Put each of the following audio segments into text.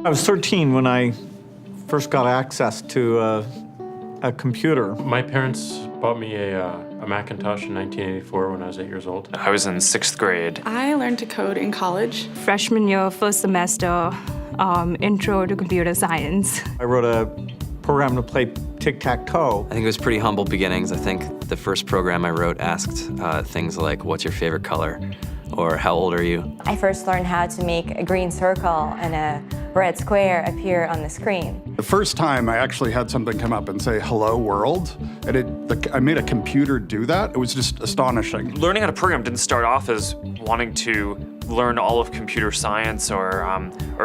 I was 13 when I first got access to a computer. My parents bought me a Macintosh in 1984 when I was 8 years old. I was in 6th grade. I learned to code in college. Freshman year, first semester, intro to computer science. I wrote a program to play tic-tac-toe. I think it was pretty humble beginnings. I think the first program I wrote asked things like, what's your favorite color? Or how old are you? I first learned how to make a green circle and a red square appear on the screen. The first time I actually had something come up and say, hello world, and I made a computer do that. It was just astonishing. Learning how to program didn't start off as wanting to learn all of computer science or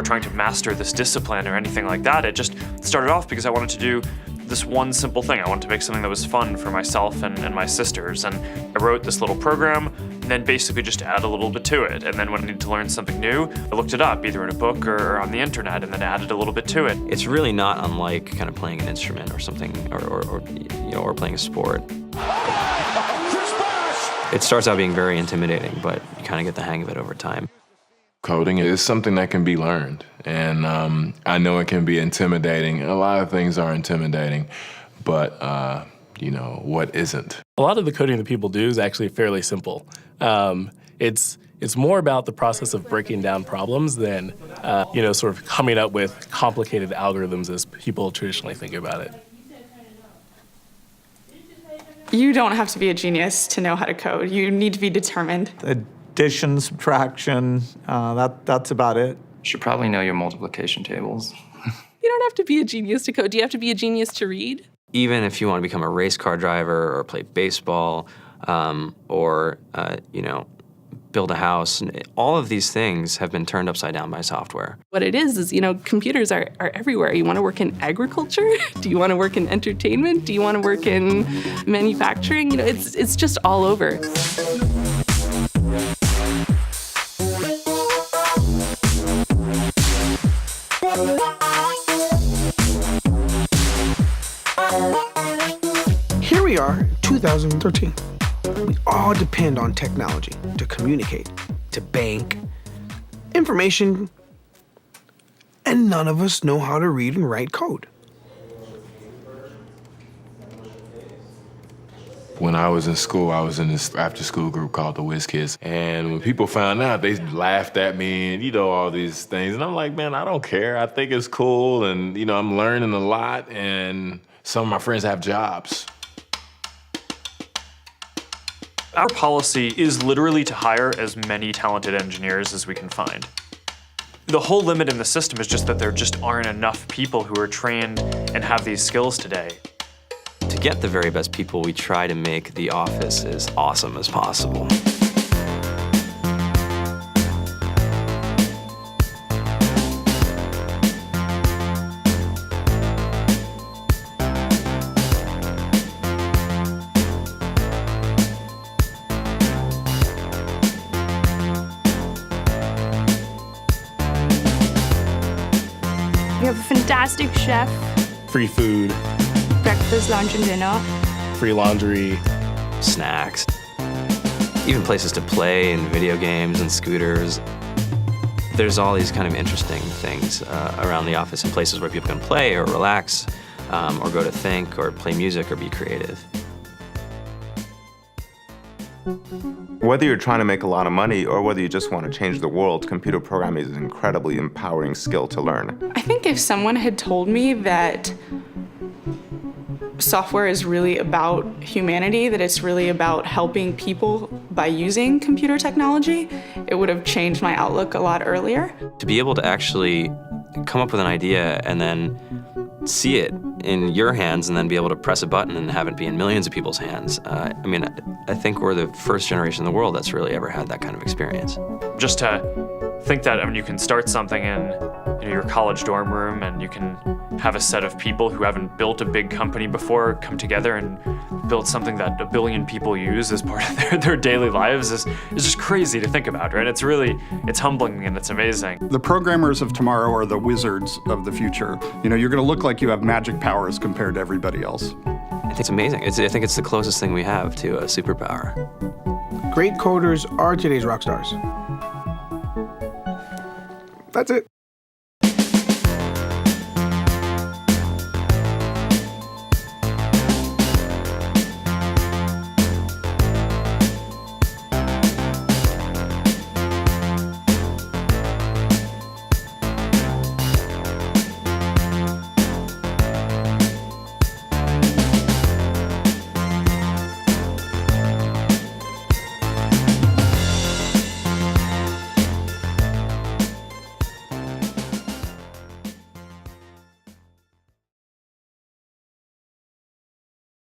trying to master this discipline or anything like that. It just started off because I wanted to do this one simple thing. I wanted to make something that was fun for myself and my sisters. And I wrote this little program and then basically just add a little bit to it. And then when I needed to learn something new, I looked it up either in a book or on the internet and then added a little bit to it. It's really not unlike kind of playing an instrument or something, or playing a sport. It starts out being very intimidating, but you kind of get the hang of it over time. Coding is something that can be learned, and I know it can be intimidating. A lot of things are intimidating, but what isn't? A lot of the coding that people do is actually fairly simple. It's more about the process of breaking down problems than sort of coming up with complicated algorithms as people traditionally think about it. You don't have to be a genius to know how to code. You need to be determined. Addition, subtraction, that's about it. You should probably know your multiplication tables. You don't have to be a genius to code. Do you have to be a genius to read? Even if you want to become a race car driver or play baseball or build a house, all of these things have been turned upside down by software. What it is, computers are everywhere. You want to work in agriculture? Do you want to work in entertainment? Do you want to work in manufacturing? It's just all over. Here we are, 2013. We all depend on technology to communicate, to bank, information, and none of us know how to read and write code. When I was in school, I was in this after-school group called the Whiz Kids. And when people found out, they laughed at me and, all these things. And I'm like, man, I don't care. I think it's cool. And, I'm learning a lot. And some of my friends have jobs. Our policy is literally to hire as many talented engineers as we can find. The whole limit in the system is just that there just aren't enough people who are trained and have these skills today. To get the very best people, we try to make the office as awesome as possible. We have a fantastic chef, Free food, breakfast, lunch, and dinner. free laundry. Snacks, even places to play and video games and scooters. There's all these kind of interesting things around the office and places where people can play or relax or go to think or play music or be creative. Whether you're trying to make a lot of money or whether you just want to change the world, computer programming is an incredibly empowering skill to learn. I think if someone had told me that software is really about humanity, that it's really about helping people by using computer technology, it would have changed my outlook a lot earlier. To be able to actually come up with an idea and then see it in your hands and then be able to press a button and have it be in millions of people's hands. I think we're the first generation in the world that's really ever had that kind of experience. Just to think that you can start something in your college dorm room and you can have a set of people who haven't built a big company before come together and build something that 1 billion people use as part of their daily lives is just crazy to think about, right? It's humbling and it's amazing. The programmers of tomorrow are the wizards of the future. You're going to look like you have magic powers compared to everybody else. I think it's amazing. I think it's the closest thing we have to a superpower. Great coders are today's rock stars. That's it.